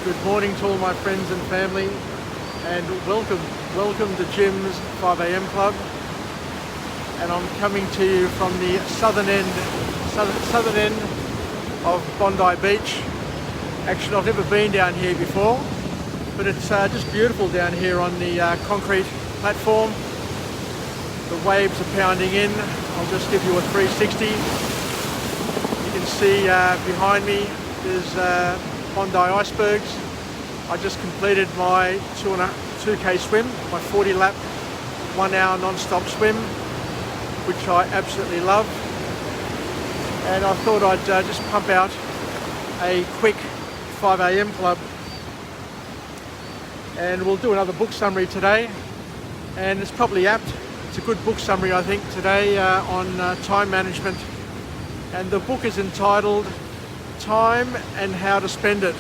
Good morning to all my friends and family, and welcome to Jim's 5 a.m. Club. And I'm coming to you from the southern end of Bondi Beach. Actually, I've never been down here before, but it's just beautiful down here on the concrete platform. The waves are pounding in. I'll just give you a 360. You can see behind me there's Bondi icebergs. I just completed my 2K swim, my 40-lap, 1 hour non-stop swim, which I absolutely love. And I thought I'd just pump out a quick 5 a.m. club. And we'll do another book summary today. And it's probably apt. It's a good book summary, I think, today on time management. And the book is entitled Time and How to Spend It.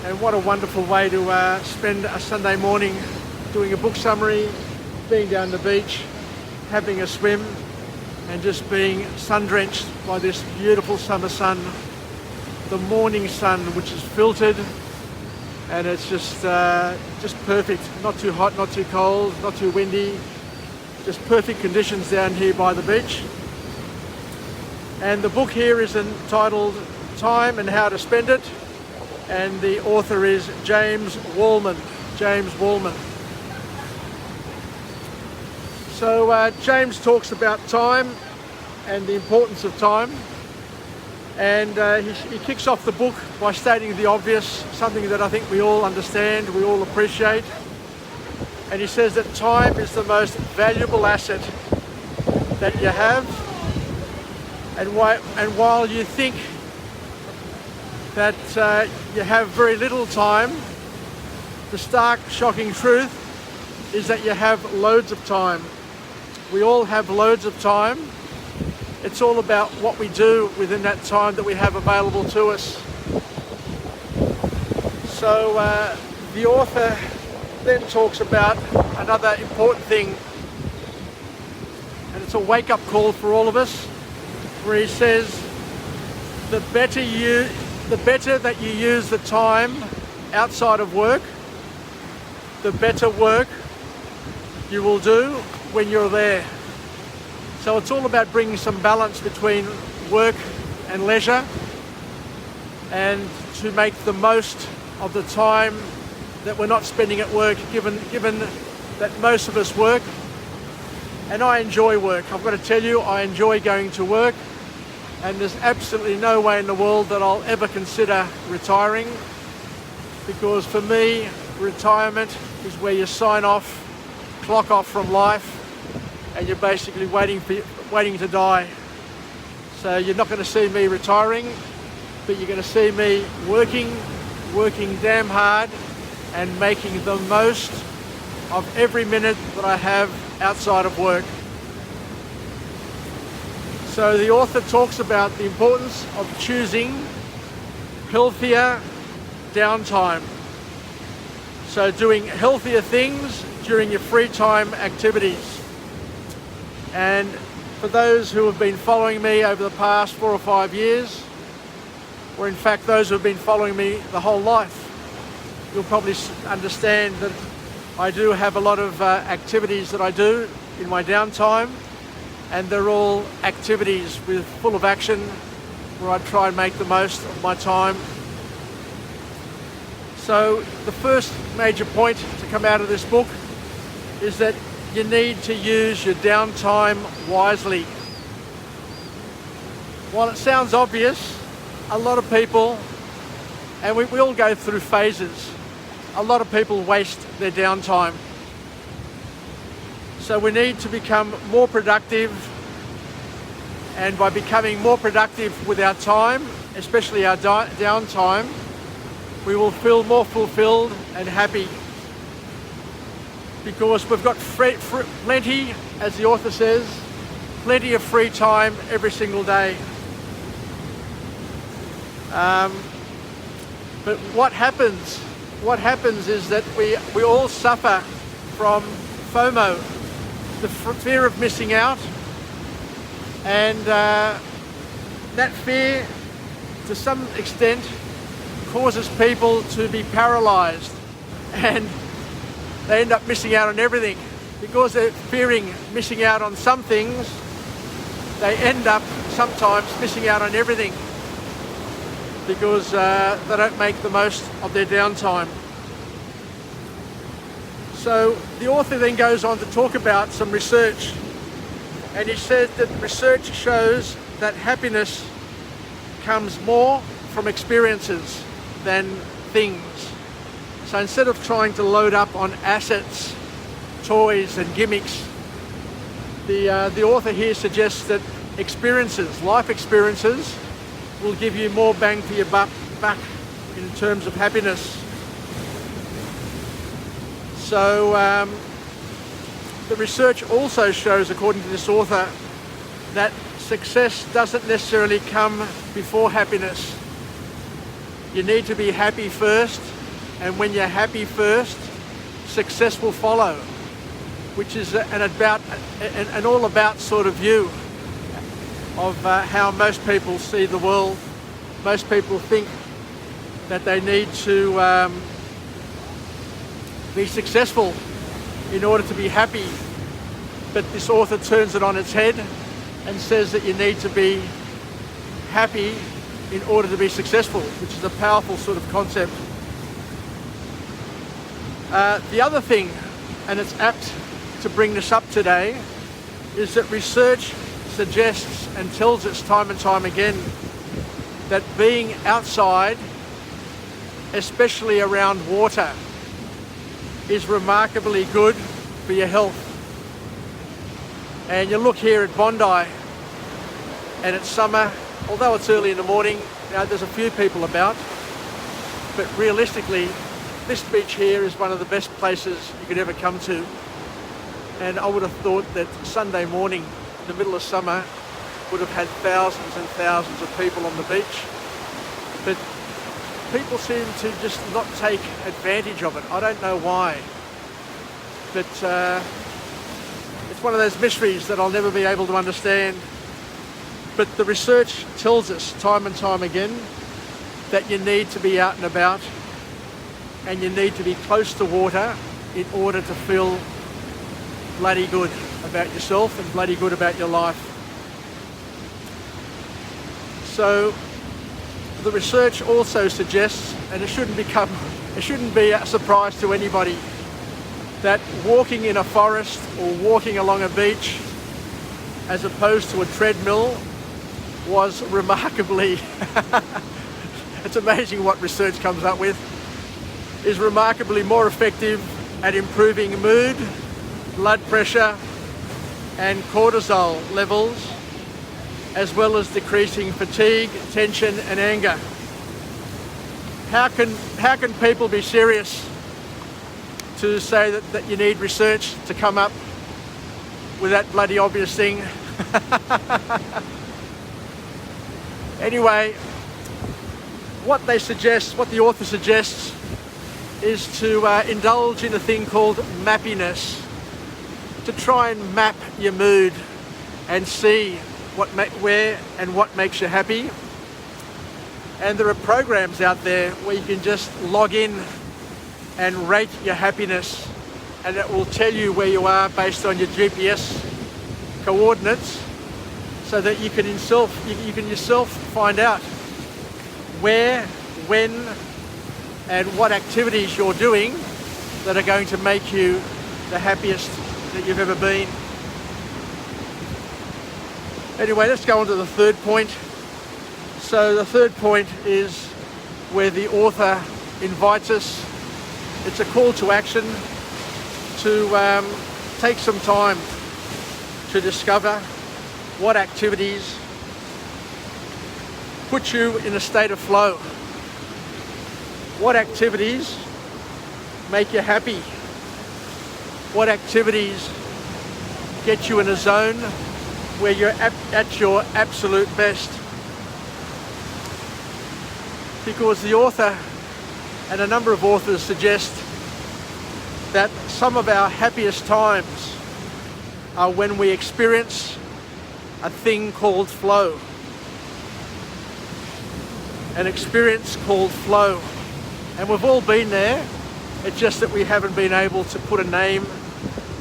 And what a wonderful way to spend a Sunday morning, doing a book summary, being down the beach, having a swim, and just being sun-drenched by this beautiful summer sun, the morning sun, which is filtered, and it's just perfect. Not too hot, not too cold, not too windy, just perfect conditions down here by the beach. And the book here is entitled Time and How to Spend It, and the author is James Wallman. James Wallman. So James talks about time and the importance of time, and he kicks off the book by stating the obvious, something that I think we all understand, we all appreciate. And he says that time is the most valuable asset that you have. And while you think that you have very little time, the stark, shocking truth is that you have loads of time. We all have loads of time. It's all about what we do within that time that we have available to us. So the author then talks about another important thing, and it's a wake-up call for all of us, where he says the better that you use the time outside of work, the better work you will do when you're there. So it's all about bringing some balance between work and leisure, and to make the most of the time that we're not spending at work, given that most of us work. And I enjoy work. I've got to tell you, I enjoy going to work. And there's absolutely no way in the world that I'll ever consider retiring, because for me, retirement is where you sign off, clock off from life, and you're basically waiting to die. So you're not going to see me retiring, but you're going to see me working damn hard and making the most of every minute that I have outside of work. So the author talks about the importance of choosing healthier downtime. So doing healthier things during your free time activities. And for those who have been following me over the past 4 or 5 years, or in fact those who have been following me the whole life, you'll probably understand that I do have a lot of activities that I do in my downtime. And they're all activities full of action, where I try and make the most of my time. So the first major point to come out of this book is that you need to use your downtime wisely. While it sounds obvious, a lot of people, and we all go through phases, a lot of people waste their downtime. So we need to become more productive, and by becoming more productive with our time, especially our downtime, we will feel more fulfilled and happy, because we've got plenty, as the author says, plenty of free time every single day. But what happens is that we all suffer from FOMO, the fear of missing out, and that fear, to some extent, causes people to be paralyzed, and they end up missing out on everything. Because they're fearing missing out on some things, they end up sometimes missing out on everything because they don't make the most of their downtime. So the author then goes on to talk about some research, and he said that research shows that happiness comes more from experiences than things. So instead of trying to load up on assets, toys and gimmicks, the author here suggests that experiences, life experiences, will give you more bang for your buck in terms of happiness. So the research also shows, according to this author, that success doesn't necessarily come before happiness. You need to be happy first, and when you're happy first, success will follow, which is an all about sort of view of how most people see the world. Most people think that they need to be successful in order to be happy, but this author turns it on its head and says that you need to be happy in order to be successful, which is a powerful sort of concept. The other thing, and it's apt to bring this up today, is that research suggests and tells us time and time again that being outside, especially around water, is remarkably good for your health. And you look here at Bondi, and it's summer, although it's early in the morning, there's a few people about, but realistically, this beach here is one of the best places you could ever come to. And I would have thought that Sunday morning, in the middle of summer, would have had thousands and thousands of people on the beach. But people seem to just not take advantage of it. I don't know why. But it's one of those mysteries that I'll never be able to understand. But the research tells us time and time again that you need to be out and about, and you need to be close to water in order to feel bloody good about yourself and bloody good about your life. So the research also suggests, and it shouldn't be a surprise to anybody, that walking in a forest or walking along a beach as opposed to a treadmill was remarkably it's amazing what research comes up with, is remarkably more effective at improving mood, blood pressure and cortisol levels, as well as decreasing fatigue, tension and anger. How can people be serious to say that you need research to come up with that bloody obvious thing? Anyway, what the author suggests is to indulge in a thing called mappiness, to try and map your mood and see where and what makes you happy. And there are programs out there where you can just log in and rate your happiness, and it will tell you where you are based on your GPS coordinates, so that you can yourself find out where, when and what activities you're doing that are going to make you the happiest that you've ever been. Anyway, let's go on to the third point. So the third point is where the author invites us. It's a call to action to take some time to discover what activities put you in a state of flow. What activities make you happy? What activities get you in a zone where you're at your absolute best? Because the author and a number of authors suggest that some of our happiest times are when we experience a thing called flow. an experience called flow. And we've all been there. It's just that we haven't been able to put a name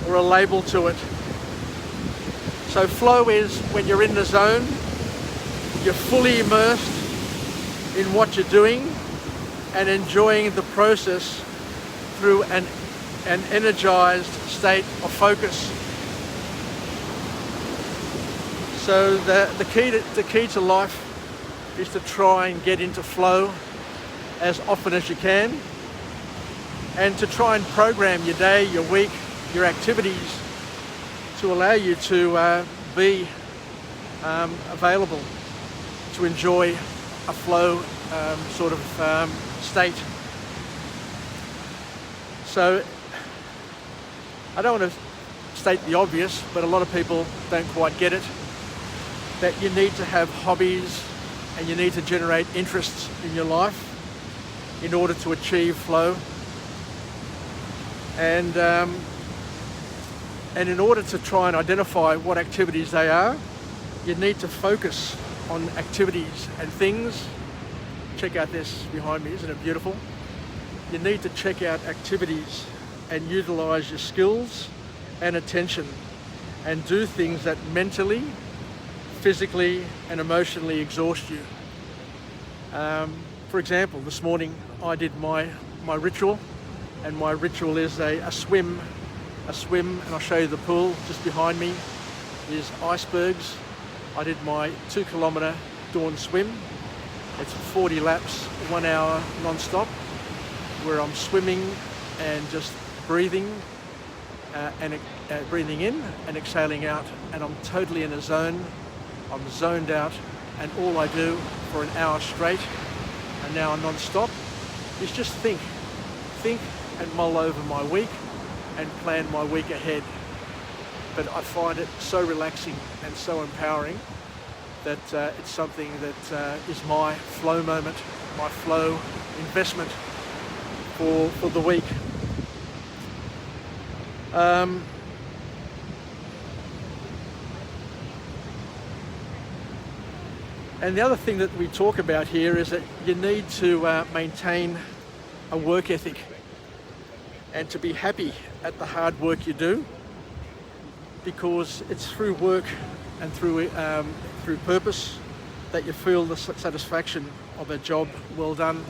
or a label to it. So flow is when you're in the zone, you're fully immersed in what you're doing and enjoying the process through an energized state of focus. So the key to life is to try and get into flow as often as you can, and to try and program your day, your week, your activities to allow you to be available to enjoy a flow sort of state. So I don't want to state the obvious, but a lot of people don't quite get it, that you need to have hobbies and you need to generate interests in your life in order to achieve flow. And in order to try and identify what activities they are, you need to focus on activities and things. Check out this behind me, isn't it beautiful? You need to check out activities and utilize your skills and attention and do things that mentally, physically and emotionally exhaust you. For example, this morning I did my ritual, and my ritual is a swim, and I'll show you the pool just behind me is icebergs. I did my 2 kilometre dawn swim. It's 40 laps, 1 hour non-stop, where I'm swimming and just breathing breathing in and exhaling out, and I'm totally in a zone. I'm zoned out, and all I do for an hour straight, an hour non-stop, is just think and mull over my week and plan my week ahead. But I find it so relaxing and so empowering that it's something that is my flow moment, my flow investment for the week. And the other thing that we talk about here is that you need to maintain a work ethic and to be happy at the hard work you do, because it's through work and through purpose that you feel the satisfaction of a job well done.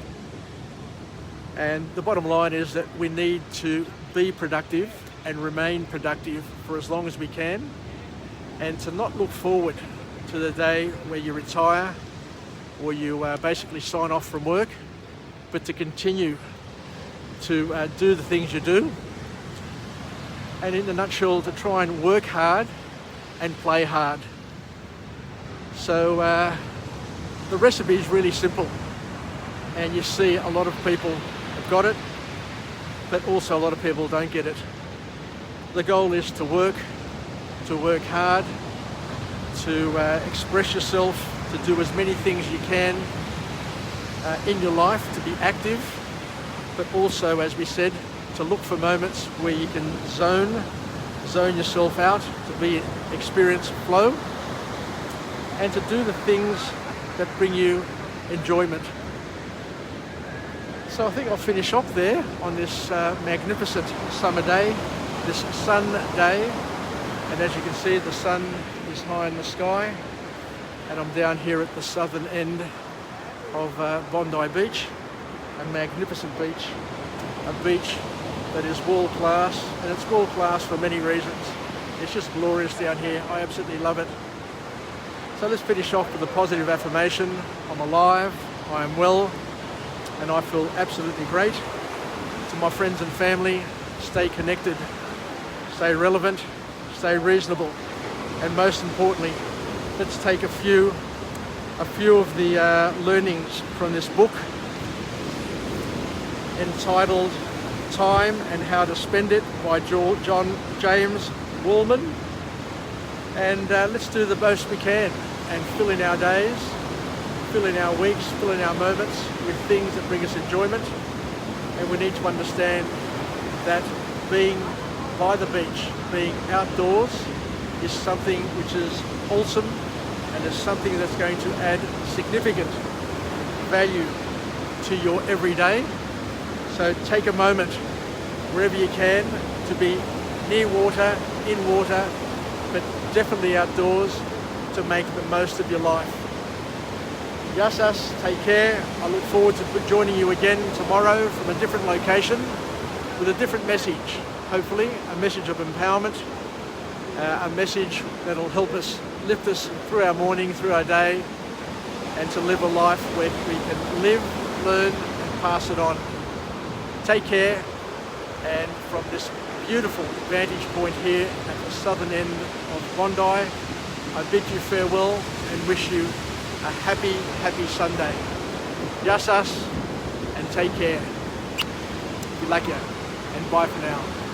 And the bottom line is that we need to be productive and remain productive for as long as we can, and to not look forward to the day where you retire or you basically sign off from work, but to continue to do the things you do, and in a nutshell, to try and work hard and play hard. So the recipe is really simple, and you see a lot of people have got it, but also a lot of people don't get it. The goal is to work hard, to express yourself, to do as many things you can in your life, to be active, but also, as we said, to look for moments where you can zone yourself out, to experience flow, and to do the things that bring you enjoyment. So I think I'll finish up there on this magnificent summer day, this sun day, and as you can see, the sun is high in the sky, and I'm down here at the southern end of Bondi Beach, a magnificent beach, a beach that is world class, and it's world class for many reasons. It's just glorious down here. I absolutely love it. So let's finish off with a positive affirmation. I'm alive, I am well, and I feel absolutely great. To my friends and family, stay connected, stay relevant, stay reasonable, and most importantly, let's take a few of the learnings from this book entitled Time and How to Spend It by James Wallman, and let's do the most we can and fill in our days, fill in our weeks, fill in our moments with things that bring us enjoyment. And we need to understand that being by the beach, being outdoors, is something which is wholesome and is something that's going to add significant value to your everyday. So take a moment wherever you can to be near water, in water, but definitely outdoors to make the most of your life. Yasas, take care. I look forward to joining you again tomorrow from a different location with a different message, hopefully a message of empowerment, a message that'll help us, lift us through our morning, through our day, and to live a life where we can live, learn, and pass it on. Take care, and from this beautiful vantage point here at the southern end of Bondi, I bid you farewell and wish you a happy, happy Sunday. Yasas, and take care. Vilakya, and bye for now.